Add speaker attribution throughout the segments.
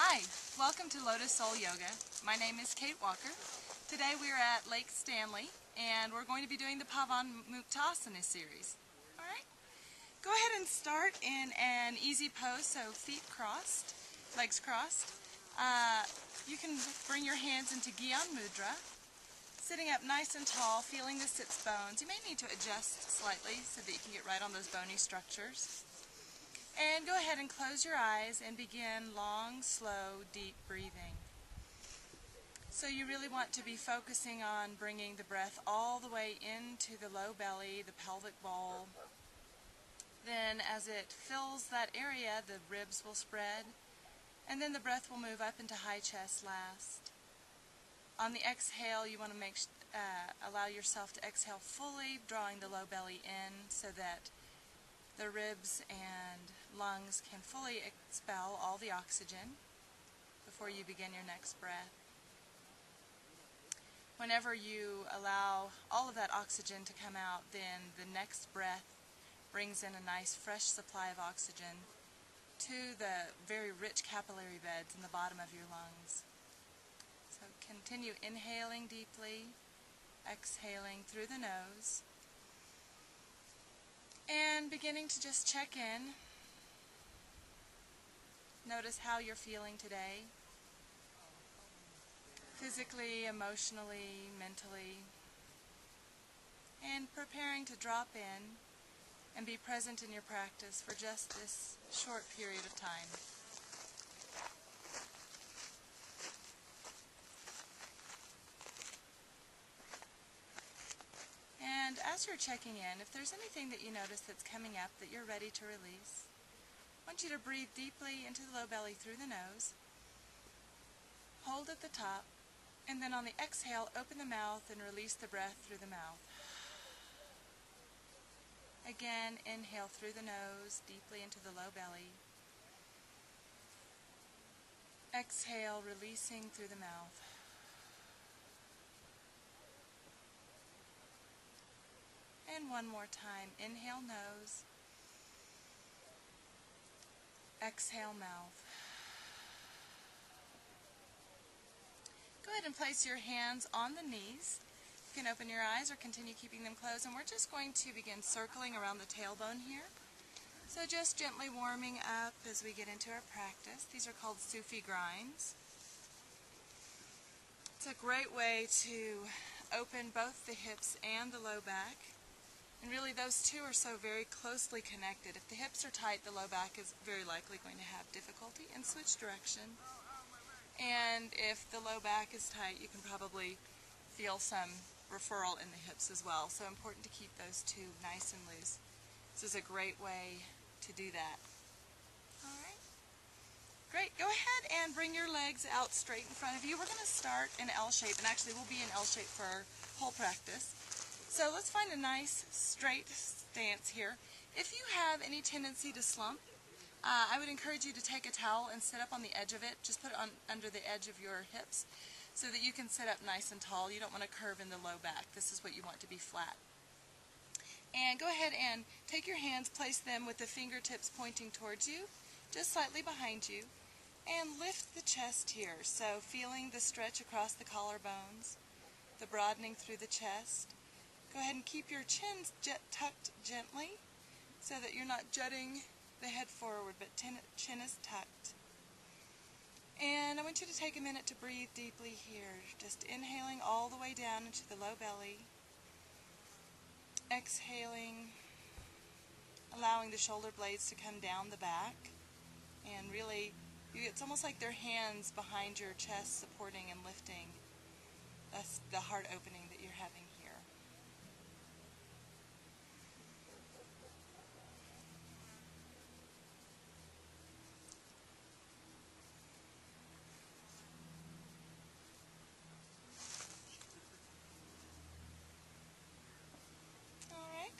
Speaker 1: Hi, welcome to Lotus Soul Yoga. My name is Kate Walker. Today we are at Lake Stanley and we're going to be doing the Pawanmuktasana series. Alright, go ahead and start in an easy pose, so feet crossed, legs crossed. You can bring your hands into Gyan Mudra, sitting up nice and tall, feeling the sits bones. You may need to adjust slightly so that you can get right on those bony structures. And go ahead and close your eyes and begin long, slow, deep breathing. So you really want to be focusing on bringing the breath all the way into the low belly, the pelvic bowl. Then as it fills that area, the ribs will spread, and then the breath will move up into high chest last. On the exhale, you want to allow yourself to exhale fully, drawing the low belly in so that the ribs and lungs can fully expel all the oxygen before you begin your next breath. Whenever you allow all of that oxygen to come out, then the next breath brings in a nice fresh supply of oxygen to the very rich capillary beds in the bottom of your lungs. So continue inhaling deeply, exhaling through the nose, and beginning to just check in. Notice how you're feeling today, physically, emotionally, mentally, and preparing to drop in and be present in your practice for just this short period of time. And as you're checking in, if there's anything that you notice that's coming up that you're ready to release, I want you to breathe deeply into the low belly through the nose, hold at the top, and then on the exhale, open the mouth and release the breath through the mouth. Again, inhale through the nose, deeply into the low belly. Exhale, releasing through the mouth. And one more time, inhale nose, exhale mouth. Go ahead and place your hands on the knees. You can open your eyes or continue keeping them closed, and we're just going to begin circling around the tailbone here. So just gently warming up as we get into our practice. These are called Sufi grinds. It's a great way to open both the hips and the low back. And really those two are so very closely connected. If the hips are tight, the low back is very likely going to have difficulty, and switch direction. And if the low back is tight, you can probably feel some referral in the hips as well. So important to keep those two nice and loose. This is a great way to do that. Alright. Great. Go ahead and bring your legs out straight in front of you. We're going to start in L shape, and actually we'll be in L shape for our whole practice. So let's find a nice straight stance here. If you have any tendency to slump, I would encourage you to take a towel and sit up on the edge of it. Just put it on under the edge of your hips so that you can sit up nice and tall. You don't want to curve in the low back. This is what you want to be flat. And go ahead and take your hands, place them with the fingertips pointing towards you, just slightly behind you, and lift the chest here. So feeling the stretch across the collarbones, the broadening through the chest. Go ahead and keep your chin tucked gently so that you're not jutting the head forward, but chin is tucked. And I want you to take a minute to breathe deeply here, just inhaling all the way down into the low belly, exhaling, allowing the shoulder blades to come down the back, and really, it's almost like they're hands behind your chest supporting and lifting. That's the heart opening that you're having here.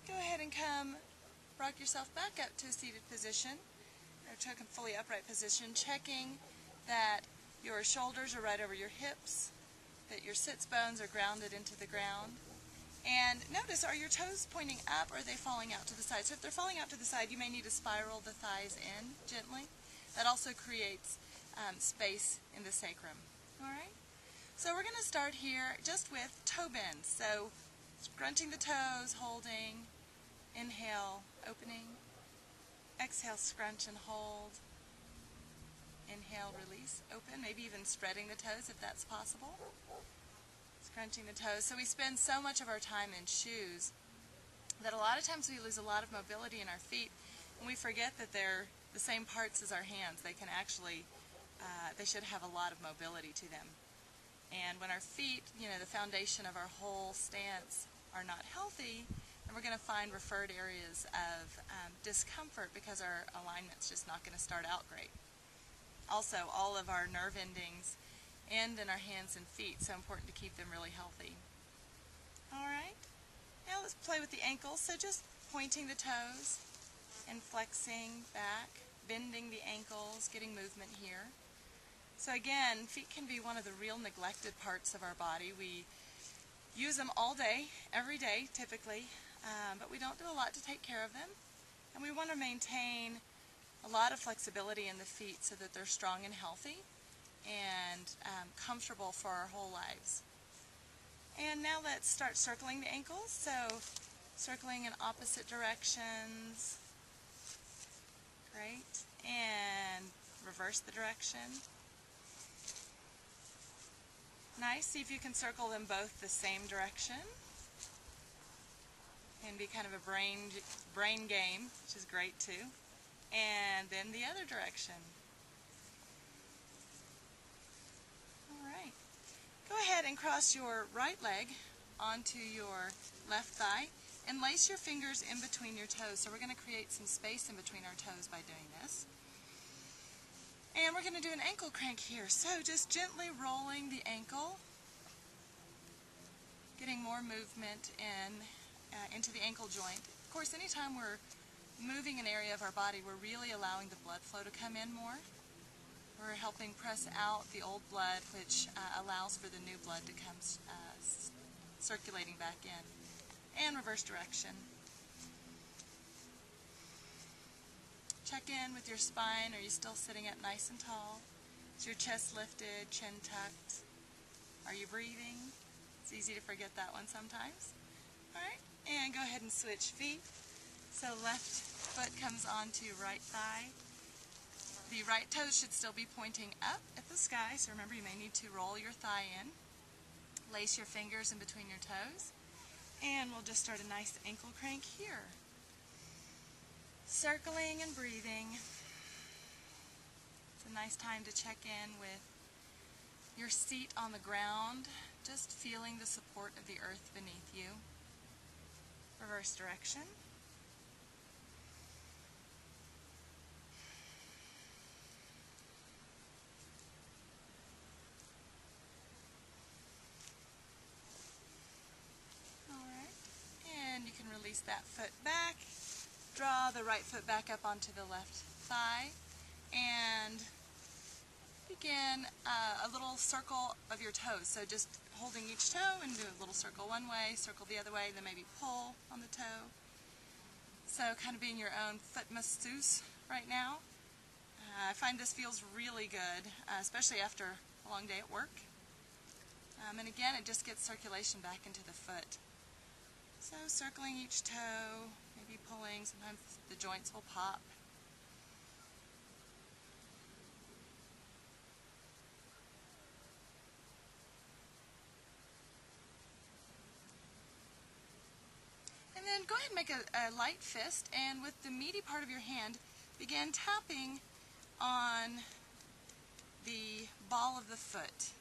Speaker 1: Go ahead and rock yourself back up to a seated position, or to a fully upright position, checking that your shoulders are right over your hips, that your sits bones are grounded into the ground. And notice, are your toes pointing up, or are they falling out to the side? So if they're falling out to the side, you may need to spiral the thighs in gently. That also creates space in the sacrum. Alright? So we're going to start here just with toe bends. So scrunching the toes, holding, inhale, opening, exhale, scrunch and hold, inhale, release, open, maybe even spreading the toes if that's possible. Scrunching the toes. So we spend so much of our time in shoes that a lot of times we lose a lot of mobility in our feet, and we forget that they're the same parts as our hands. They can actually, they should have a lot of mobility to them. And when our feet, the foundation of our whole stance, are not healthy, then we're going to find referred areas of discomfort because our alignment's just not going to start out great. Also, all of our nerve endings end in our hands and feet, so important to keep them really healthy. Alright, now let's play with the ankles. So just pointing the toes and flexing back, bending the ankles, getting movement here. So again, feet can be one of the real neglected parts of our body. We use them all day, every day typically, but we don't do a lot to take care of them. And we want to maintain a lot of flexibility in the feet so that they're strong and healthy and comfortable for our whole lives. And now let's start circling the ankles. So circling in opposite directions. Great. And reverse the direction. Nice. See if you can circle them both the same direction. Can be kind of a brain game, which is great too. And then the other direction. Alright. Go ahead and cross your right leg onto your left thigh and lace your fingers in between your toes. So we're going to create some space in between our toes by doing this. And we're going to do an ankle crank here. So just gently rolling the ankle, getting more movement into the ankle joint. Of course, anytime we're moving an area of our body, we're really allowing the blood flow to come in more. We're helping press out the old blood, which allows for the new blood to come circulating back in. And reverse direction. Check in with your spine. Are you still sitting up nice and tall? Is your chest lifted, chin tucked? Are you breathing? It's easy to forget that one sometimes. Alright, and go ahead and switch feet. So left foot comes onto right thigh. The right toes should still be pointing up at the sky, so remember you may need to roll your thigh in. Lace your fingers in between your toes. And we'll just start a nice ankle crank here. Circling and breathing. It's a nice time to check in with your seat on the ground, just feeling the support of the earth beneath you. Reverse direction. You can release that foot back, draw the right foot back up onto the left thigh, and begin a little circle of your toes. So just holding each toe and do a little circle one way, circle the other way, then maybe pull on the toe. So kind of being your own foot masseuse right now. I find this feels really good, especially after a long day at work. And again, it just gets circulation back into the foot. So circling each toe, maybe pulling, sometimes the joints will pop. And then go ahead and make a light fist, and with the meaty part of your hand, begin tapping on the ball of the foot.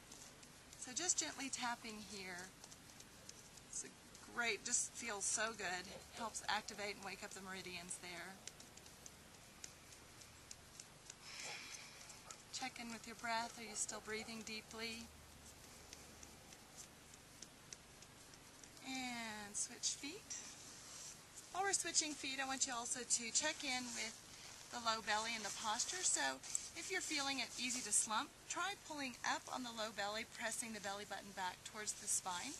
Speaker 1: So just gently tapping here. It's great, just feels so good. Helps activate and wake up the meridians there. Check in with your breath. Are you still breathing deeply? And switch feet. While we're switching feet, I want you also to check in with the low belly and the posture. So if you're feeling it easy to slump, try pulling up on the low belly, pressing the belly button back towards the spine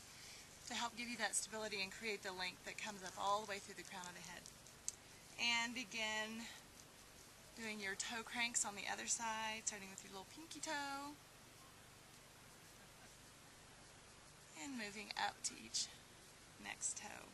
Speaker 1: to help give you that stability and create the length that comes up all the way through the crown of the head. And begin Doing your toe cranks on the other side, starting with your little pinky toe. And moving up to each next toe.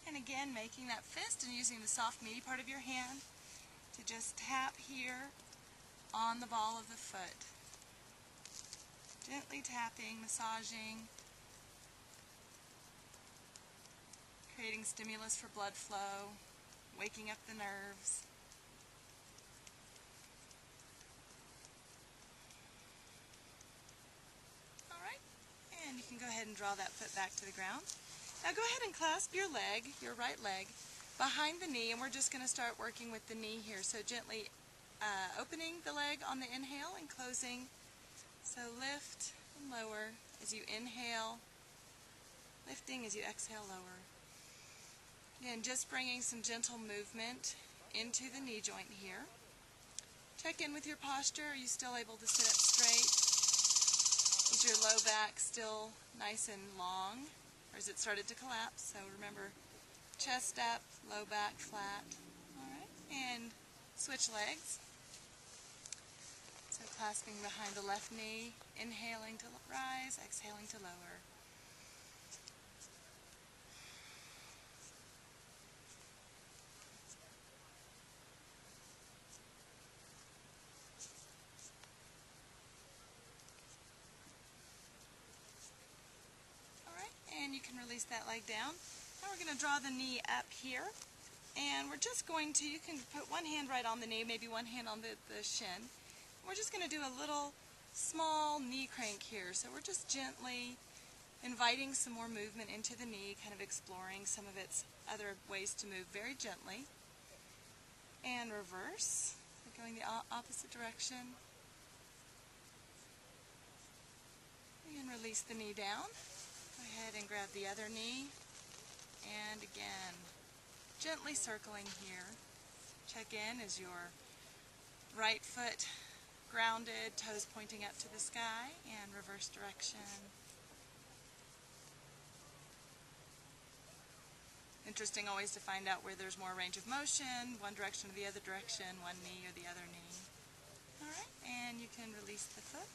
Speaker 1: And again, making that fist and using the soft meaty part of your hand to just tap here on the ball of the foot. Gently tapping, massaging, creating stimulus for blood flow, waking up the nerves. Alright, and you can go ahead and draw that foot back to the ground. Now go ahead and clasp your leg, your right leg, behind the knee, and we're just going to start working with the knee here. So gently opening the leg on the inhale and closing. So lift and lower as you inhale, lifting as you exhale, lower. Again, just bringing some gentle movement into the knee joint here. Check in with your posture. Are you still able to sit up straight? Is your low back still nice and long? Or has it started to collapse? So remember, chest up, low back flat. Alright, and switch legs. So clasping behind the left knee, inhaling to rise, exhaling to lower. And you can release that leg down. Now we're going to draw the knee up here, and we're just going to, you can put one hand right on the knee, maybe one hand on the shin. We're just going to do a little small knee crank here. So we're just gently inviting some more movement into the knee, kind of exploring some of its other ways to move very gently. And reverse, going the opposite direction. And release the knee down. Go ahead and grab the other knee, and again, gently circling here. Check in as your right foot grounded, toes pointing up to the sky, and reverse direction. Interesting always to find out where there's more range of motion, one direction or the other direction, one knee or the other knee. Alright, and you can release the foot.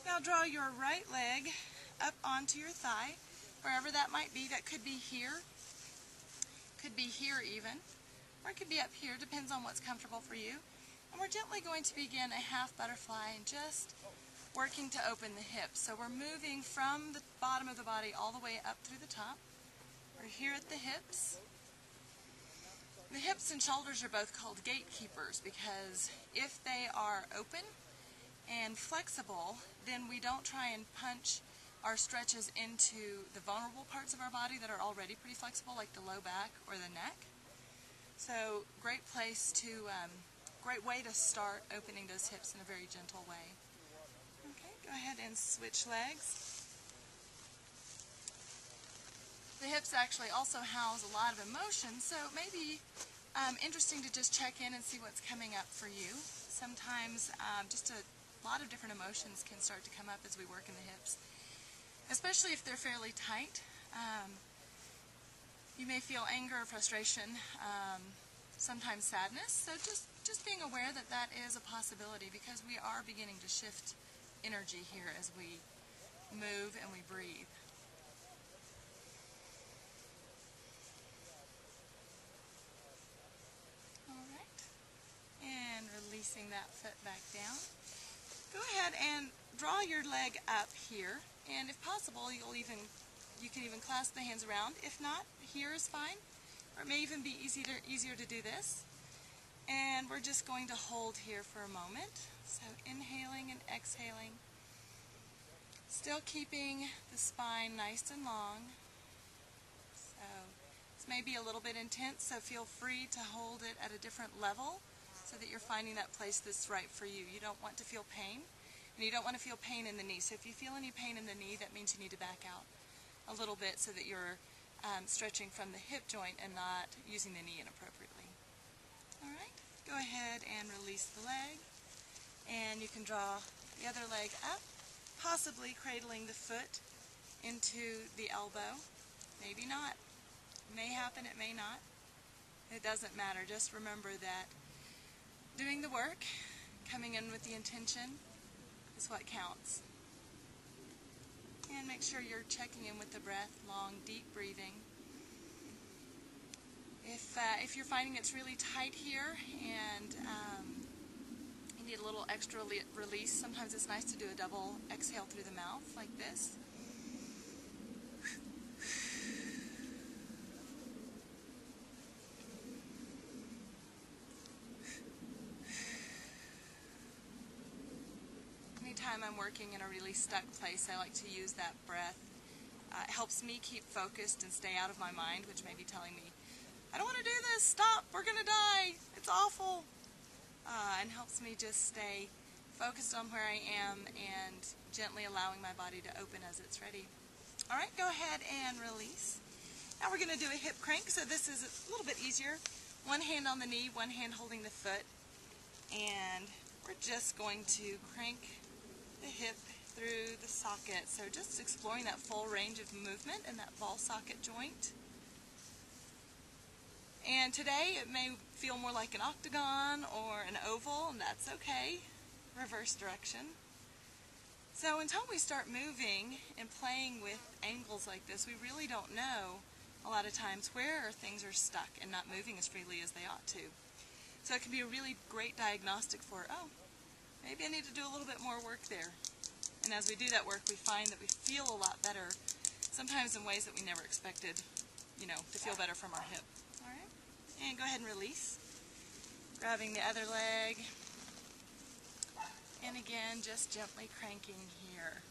Speaker 1: Now draw your right leg up onto your thigh, wherever that might be. That could be here, could be here even, or it could be up here, depends on what's comfortable for you. And we're gently going to begin a half butterfly and just working to open the hips. So we're moving from the bottom of the body all the way up through the top. We're here at the hips. The hips and shoulders are both called gatekeepers because if they are open and flexible, then we don't try and punch our stretches into the vulnerable parts of our body that are already pretty flexible, like the low back or the neck. So great place to, great way to start opening those hips in a very gentle way. Okay, go ahead and switch legs. The hips actually also house a lot of emotion, so it may be interesting to just check in and see what's coming up for you. Sometimes just a lot of different emotions can start to come up as we work in the hips, especially if they're fairly tight. You may feel anger, frustration, sometimes sadness, so just being aware that that is a possibility because we are beginning to shift energy here as we move and we breathe. Alright, and releasing that foot back down. Go ahead and draw your leg up here, and if possible, you can even clasp the hands around. If not, here is fine, or it may even be easier to do this. And we're just going to hold here for a moment. So inhaling and exhaling, still keeping the spine nice and long. So this may be a little bit intense, so feel free to hold it at a different level so that you're finding that place that's right for you. You don't want to feel pain. And you don't want to feel pain in the knee. So if you feel any pain in the knee, that means you need to back out a little bit so that you're stretching from the hip joint and not using the knee inappropriately. All right, go ahead and release the leg. And you can draw the other leg up, possibly cradling the foot into the elbow. Maybe not. It may happen, it may not. It doesn't matter. Just remember that doing the work, coming in with the intention, is what counts. And make sure you're checking in with the breath, long, deep breathing. If you're finding it's really tight here and you need a little extra release, sometimes it's nice to do a double exhale through the mouth like this. Anytime I'm working in a really stuck place, I like to use that breath. It helps me keep focused and stay out of my mind, which may be telling me, I don't want to do this, stop, we're going to die, it's awful. And helps me just stay focused on where I am and gently allowing my body to open as it's ready. All right, go ahead and release. Now we're going to do a hip crank, so this is a little bit easier. One hand on the knee, one hand holding the foot, and we're just going to crank the hip through the socket. So just exploring that full range of movement in that ball socket joint. And today it may feel more like an octagon or an oval, and that's okay. Reverse direction. So until we start moving and playing with angles like this, we really don't know a lot of times where things are stuck and not moving as freely as they ought to. So it can be a really great diagnostic for, oh, maybe I need to do a little bit more work there. And as we do that work, we find that we feel a lot better, sometimes in ways that we never expected, to feel better from our hip. All right? And go ahead and release. Grabbing the other leg. And again, just gently cranking here.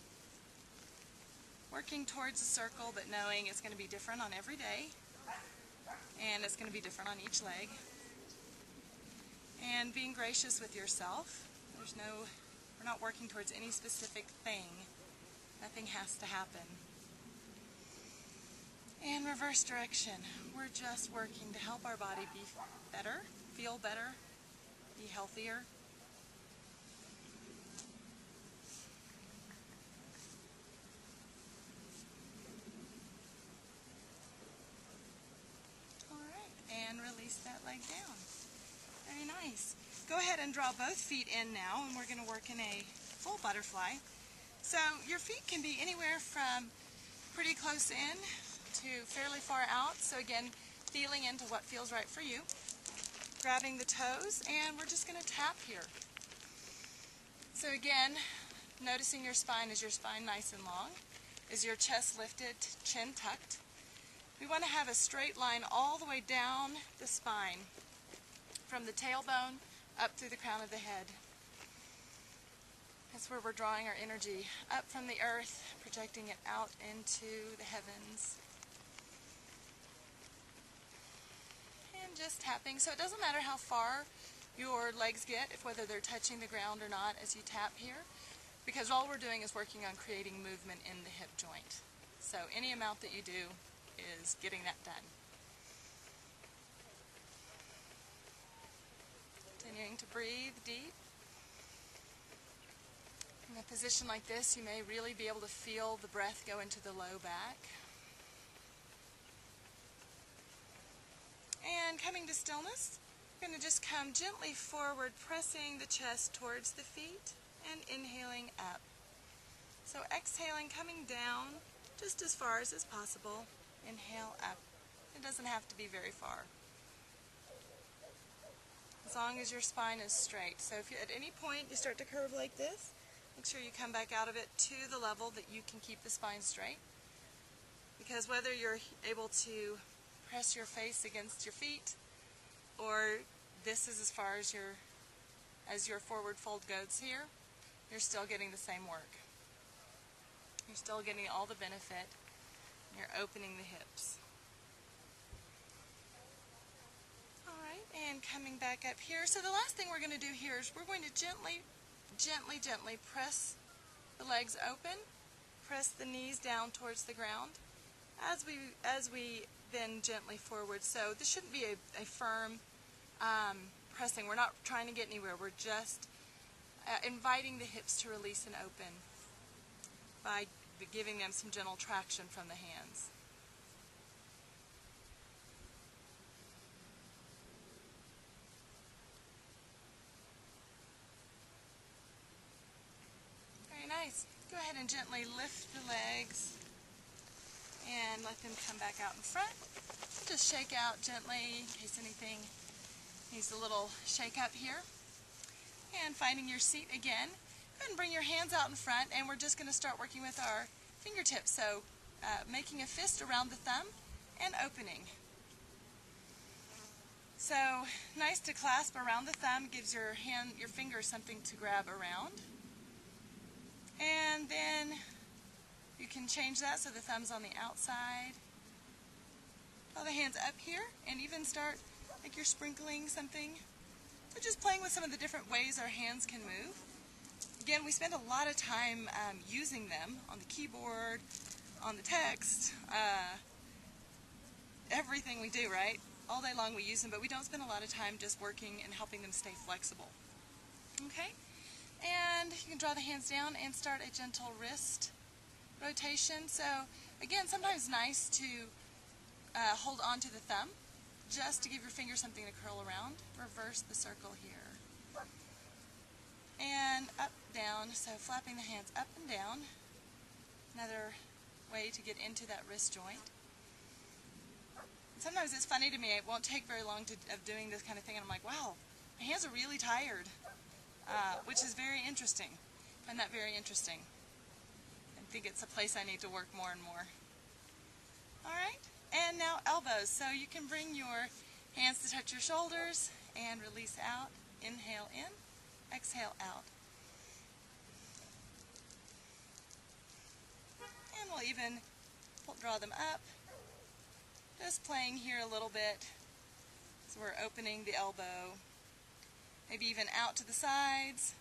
Speaker 1: Working towards a circle, but knowing it's going to be different on every day. And it's going to be different on each leg. And being gracious with yourself. We're not working towards any specific thing. Nothing has to happen. And reverse direction. We're just working to help our body be better, feel better, be healthier. All right, and release that leg down. Very nice. Go ahead and draw both feet in now, and we're going to work in a full butterfly. So your feet can be anywhere from pretty close in to fairly far out. So again, feeling into what feels right for you. Grabbing the toes, and we're just going to tap here. So again, noticing your spine. Is your spine nice and long? Is your chest lifted, chin tucked? We want to have a straight line all the way down the spine, from the tailbone up through the crown of the head. That's where we're drawing our energy up from the earth, projecting it out into the heavens. And just tapping. So it doesn't matter how far your legs get, whether they're touching the ground or not as you tap here, because all we're doing is working on creating movement in the hip joint. So any amount that you do is getting that done. Continuing to breathe deep. In a position like this, you may really be able to feel the breath go into the low back. And coming to stillness, we're going to just come gently forward, pressing the chest towards the feet and inhaling up. So exhaling, coming down just as far as is possible. Inhale up. It doesn't have to be very far. As long as your spine is straight. So if you, at any point you start to curve like this, make sure you come back out of it to the level that you can keep the spine straight. Because whether you're able to press your face against your feet, or this is as far as your forward fold goes here, you're still getting the same work. You're still getting all the benefit. You're opening the hips. All right, and coming back up here. So the last thing we're going to do here is we're going to gently gently, gently press the legs open, press the knees down towards the ground as we bend gently forward. So this shouldn't be a firm pressing. We're not trying to get anywhere. We're just inviting the hips to release and open by giving them some gentle traction from the hands. Very nice. Go ahead and gently lift the legs and let them come back out in front. Just shake out gently in case anything needs a little shake up here. And finding your seat again. Go ahead and bring your hands out in front, and we're just going to start working with our fingertips. So making a fist around the thumb and opening. So nice to clasp around the thumb, gives your fingers something to grab around. And then you can change that so the thumb's on the outside. Draw the hands up here and even start like you're sprinkling something. So just playing with some of the different ways our hands can move. Again, we spend a lot of time using them on the keyboard, on the text, everything we do, right? All day long we use them, but we don't spend a lot of time just working and helping them stay flexible. Okay? And you can draw the hands down and start a gentle wrist rotation. So again, sometimes nice to hold on to the thumb just to give your finger something to curl around. Reverse the circle here. And up, down, so flapping the hands up and down. Another way to get into that wrist joint. Sometimes it's funny to me, it won't take very long of doing this kind of thing, and I'm like, wow, my hands are really tired, which is very interesting. I find that very interesting. I think it's a place I need to work more and more. Alright, and now elbows. So you can bring your hands to touch your shoulders and release out. Inhale in, exhale out. And we'll even draw them up. Just playing here a little bit. So we're opening the elbow. Maybe even out to the sides.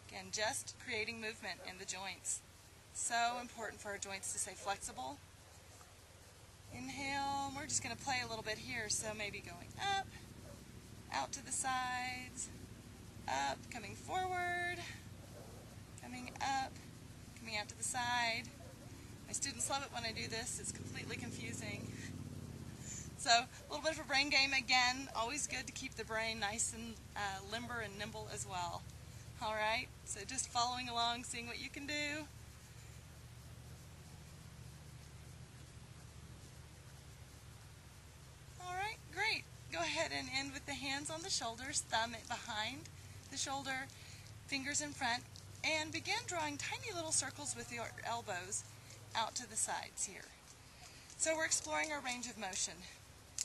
Speaker 1: Again, just creating movement in the joints. So important for our joints to stay flexible. Inhale. We're just going to play a little bit here. So maybe going up, out to the sides, up, coming forward, coming up, coming out to the side. My students love it when I do this. It's completely confusing. So a little bit of a brain game again. Always good to keep the brain nice and limber and nimble as well. All right, so just following along, seeing what you can do. All right, great. Go ahead and end with the hands on the shoulders, thumb behind the shoulder, fingers in front, and begin drawing tiny little circles with your elbows out to the sides here. So we're exploring our range of motion,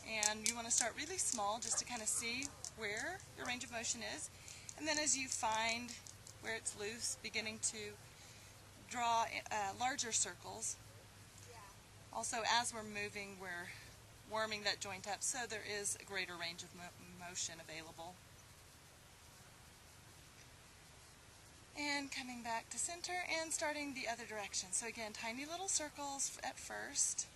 Speaker 1: and you want to start really small just to kind of see where your range of motion is, and then as you find where it's loose, beginning to draw larger circles. Also, as we're moving, we're warming that joint up so there is a greater range of motion available. And coming back to center and starting the other direction. So again, tiny little circles at first.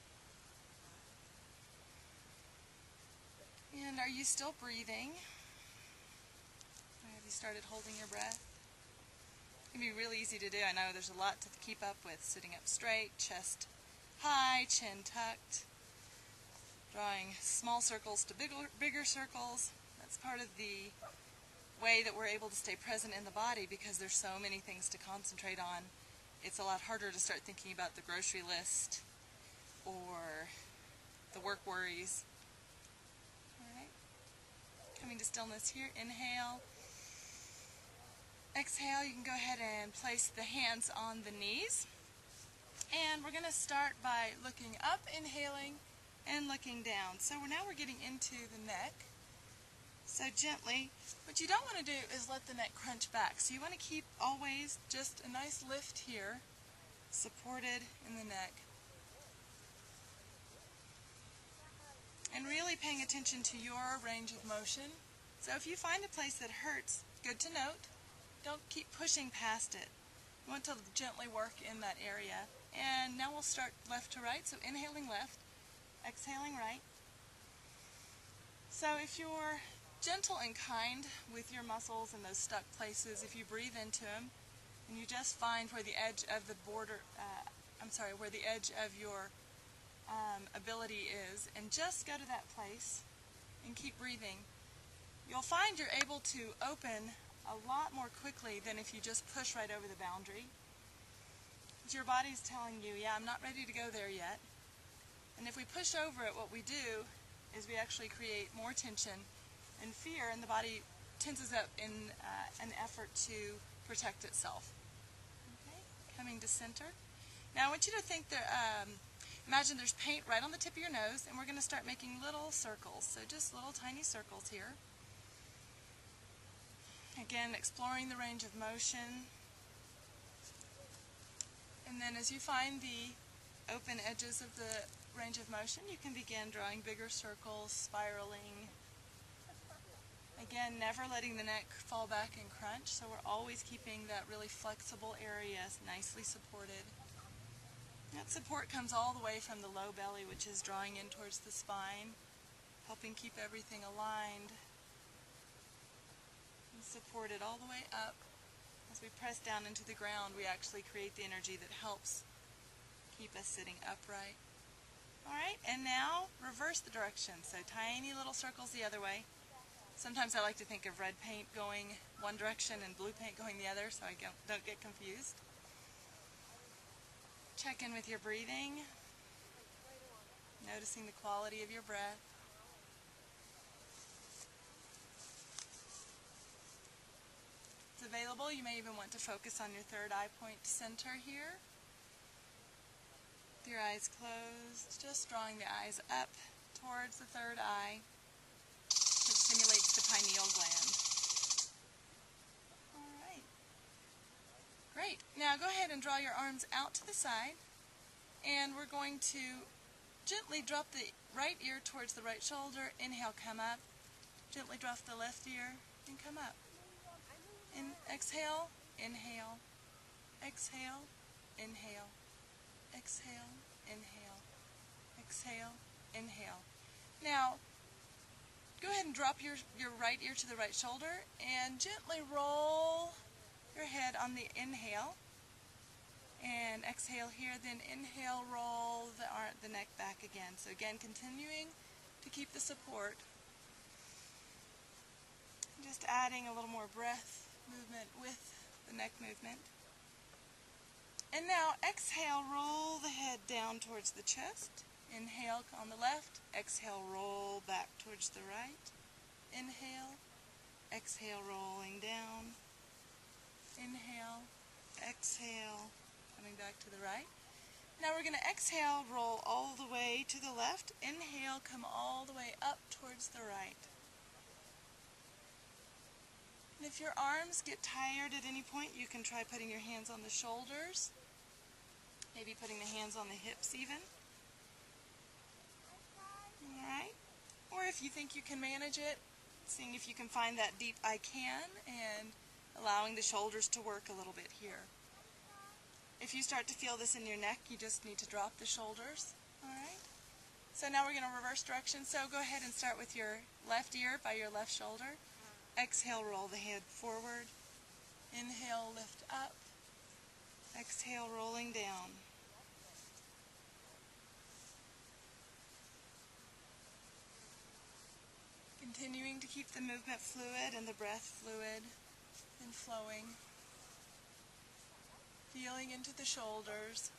Speaker 1: And are you still breathing? Or have you started holding your breath? It can be really easy to do. I know there's a lot to keep up with. Sitting up straight, chest high, chin tucked. Drawing small circles to bigger circles. That's part of the way that we're able to stay present in the body, because there's so many things to concentrate on. It's a lot harder to start thinking about the grocery list or the work worries. Alright, coming to stillness here. Inhale, exhale. You can go ahead and place the hands on the knees, and we're going to start by looking up, inhaling, and looking down. So now we're getting into the neck. So gently, what you don't want to do is let the neck crunch back. So you want to keep always just a nice lift here, supported in the neck. And really paying attention to your range of motion So if you find a place that hurts, good to note, don't keep pushing past it. You want to gently work in that area. And now we'll start left to right, so inhaling left, exhaling right. So if you're gentle and kind with your muscles and those stuck places, if you breathe into them, and you just find where the edge of the border, where the edge of your ability is, and just go to that place and keep breathing, you'll find you're able to open a lot more quickly than if you just push right over the boundary. Your body's telling you, yeah, I'm not ready to go there yet. And if we push over it, what we do is we actually create more tension and fear, and the body tenses up in an effort to protect itself. Okay, coming to center. Now I want you to think that, imagine there's paint right on the tip of your nose, and we're going to start making little circles. So just little tiny circles here. Again, exploring the range of motion. And then as you find the open edges of the range of motion, you can begin drawing bigger circles, spiraling. Again, never letting the neck fall back and crunch, so we're always keeping that really flexible area nicely supported. That support comes all the way from the low belly, which is drawing in towards the spine, helping keep everything aligned and supported all the way up. As we press down into the ground, we actually create the energy that helps keep us sitting upright. Alright, and now reverse the direction. So tiny little circles the other way. Sometimes I like to think of red paint going one direction and blue paint going the other, so I don't get confused. Check in with your breathing, noticing the quality of your breath. If it's available, you may even want to focus on your third eye point center here. With your eyes closed, just drawing the eyes up towards the third eye, which stimulates the pineal gland. Alright. Great. Now go ahead and draw your arms out to the side, and we're going to gently drop the right ear towards the right shoulder. Inhale, come up. Gently drop the left ear and come up. And exhale, inhale, exhale, inhale, exhale, inhale, exhale, inhale. Now, go ahead and drop your right ear to the right shoulder and gently roll your head on the inhale. And exhale here, then inhale, roll the neck back again. So again, continuing to keep the support. Just adding a little more breath movement with the neck movement. And now exhale, roll the head down towards the chest. Inhale on the left, exhale, roll back towards the right. Inhale, exhale, rolling down. Inhale, exhale, coming back to the right. Now we're going to exhale, roll all the way to the left. Inhale, come all the way up towards the right. And if your arms get tired at any point, you can try putting your hands on the shoulders, maybe putting the hands on the hips even. Alright. Or if you think you can manage it, seeing if you can find that deep I can and allowing the shoulders to work a little bit here. If you start to feel this in your neck, you just need to drop the shoulders. Alright. So now we're going to reverse direction. So go ahead and start with your left ear by your left shoulder. Exhale, roll the head forward. Inhale, lift up. Exhale, rolling down. Continuing to keep the movement fluid and the breath fluid and flowing. Feeling into the shoulders.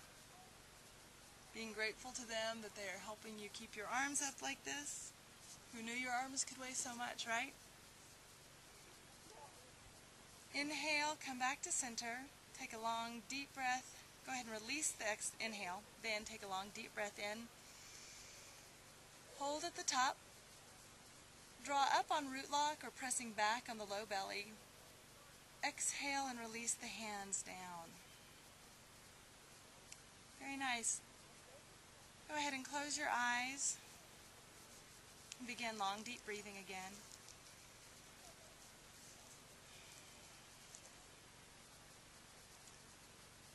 Speaker 1: Being grateful to them that they are helping you keep your arms up like this. Who knew your arms could weigh so much, right? Inhale, come back to center. Take a long, deep breath. Go ahead and release the inhale. Then take a long, deep breath in. Hold at the top. Draw up on root lock or pressing back on the low belly. Exhale and release the hands down. Very nice. Go ahead and close your eyes. And begin long, deep breathing again.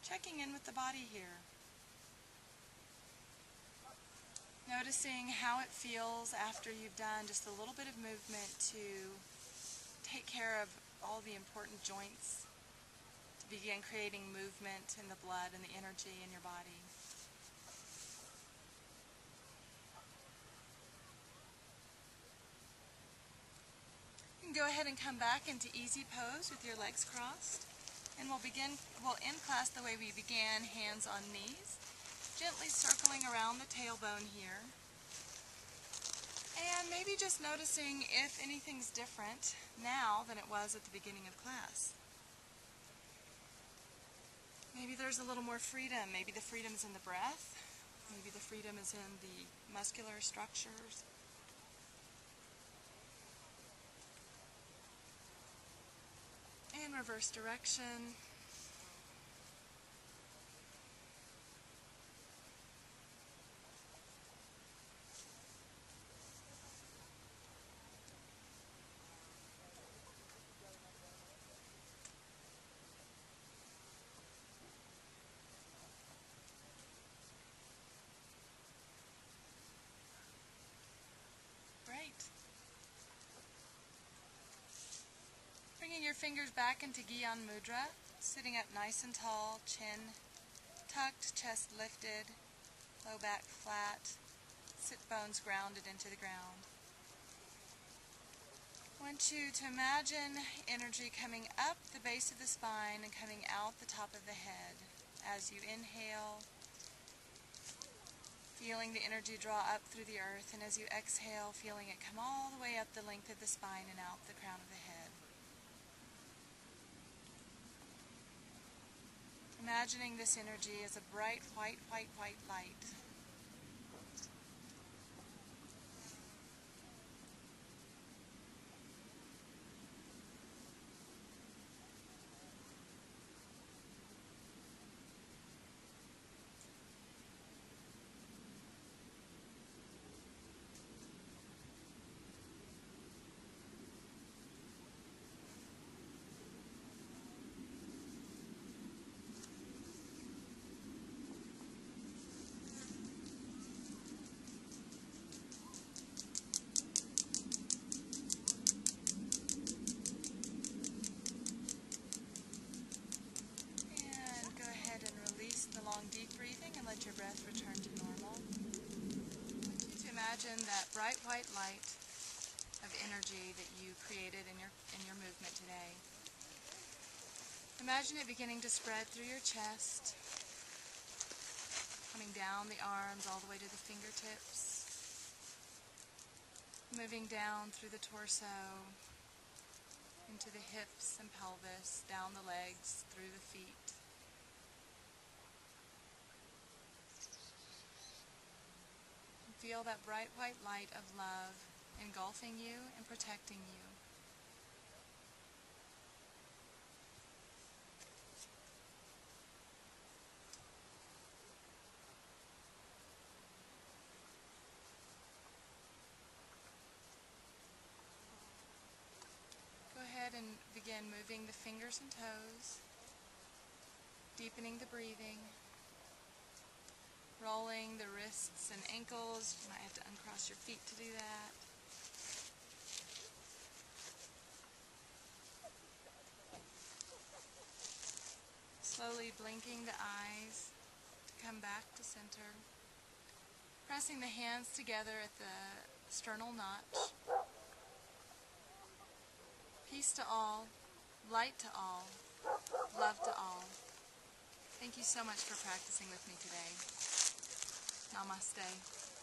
Speaker 1: checking in with the body here. Noticing how it feels after you've done just a little bit of movement to take care of all the important joints, to begin creating movement in the blood and the energy in your body. You can go ahead and come back into easy pose with your legs crossed, and we'll end class the way we began, hands on knees, gently circling around the tailbone here. And maybe just noticing if anything's different now than it was at the beginning of class. Maybe there's a little more freedom. Maybe the freedom's in the breath. Maybe the freedom is in the muscular structures. And reverse direction. Great. Bringing your fingers back into Gyan Mudra, sitting up nice and tall, chin tucked, chest lifted, low back flat, sit bones grounded into the ground. I want you to imagine energy coming up the base of the spine and coming out the top of the head. As you inhale, feeling the energy draw up through the earth, and as you exhale, feeling it come all the way up the length of the spine and out the crown of the head. Imagining this energy as a bright, white light. Deep breathing and let your breath return to normal. To imagine that bright white light of energy that you created in your movement today. Imagine it beginning to spread through your chest, coming down the arms all the way to the fingertips, moving down through the torso, into the hips and pelvis, down the legs, through the feet. Feel that bright white light of love engulfing you and protecting you. Go ahead and begin moving the fingers and toes, deepening the breathing. Rolling the wrists and ankles. You might have to uncross your feet to do that. Slowly blinking the eyes to come back to center. Pressing the hands together at the sternal notch. Peace to all, light to all, love to all. Thank you so much for practicing with me today. Namaste.